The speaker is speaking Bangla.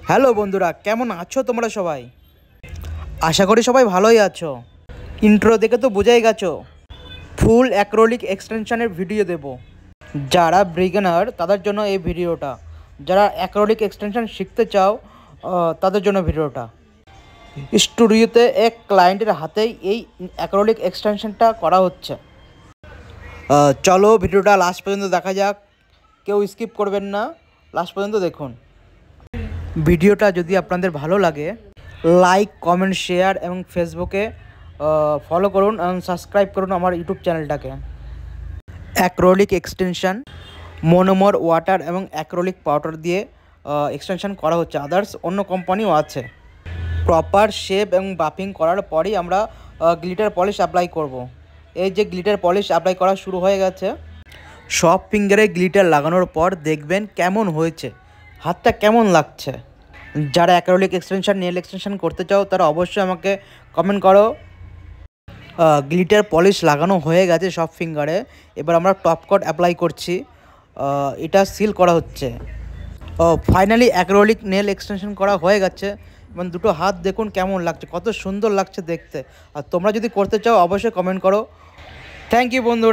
হ্যালো বন্ধুরা, কেমন আছো তোমরা সবাই? আশা করি সবাই ভালোই আছো। ইন্ট্রো দেখে তো বোঝাই গেছো ফুল অ্যাক্রোলিক এক্সটেনশনের ভিডিও দেব। যারা বিগিনার তাদের জন্য এই ভিডিওটা, যারা অ্যাক্রোলিক এক্সটেনশন শিখতে চাও তাদের জন্য ভিডিওটা। স্টুডিওতে এক ক্লায়েন্টের হাতেই এই অ্যাক্রোলিক এক্সটেনশনটা করা হচ্ছে। চলো ভিডিওটা লাস্ট পর্যন্ত দেখা যাক, কেউ স্কিপ করবেন না, লাস্ট পর্যন্ত দেখুন। ভিডিওটা যদি আপনাদের ভালো লাগে লাইক, কমেন্ট, শেয়ার এবং ফেসবুকে ফলো করুন এবং সাবস্ক্রাইব করুন আমার ইউটিউব চ্যানেলটাকে। অ্যাক্রোলিক এক্সটেনশন মনোমর ওয়াটার এবং অ্যাক্রোলিক পাউডার দিয়ে এক্সটেনশন করা হচ্ছে। আদার্স অন্য কোম্পানিও আছে। প্রপার শেপ এবং বাফিং করার পরেই আমরা গ্লিটার পলিশ অ্যাপ্লাই করব। এই যে গ্লিটার পলিশ অ্যাপ্লাই করা শুরু হয়ে গেছে। সব ফিঙ্গারে গ্লিটার লাগানোর পর দেখবেন কেমন হয়েছে, হাতটা কেমন লাগছে। যারা অ্যাক্রিলিক এক্সটেনশন, নেল এক্সটেনশন করতে চাও তারা অবশ্যই আমাকে কমেন্ট করো। গ্লিটার পলিশ লাগানো হয়ে গেছে সব ফিঙ্গারে। এবার আমরা টপ কোট অ্যাপ্লাই করছি, এটা সিল করা হচ্ছে। ফাইনালি অ্যাক্রিলিক নেল এক্সটেনশন করা হয়ে গেছে এবং দুটো হাত দেখুন কেমন লাগছে, কত সুন্দর লাগছে দেখতে। আর তোমরা যদি করতে চাও অবশ্যই কমেন্ট করো। থ্যাংক ইউ বন্ধুরা।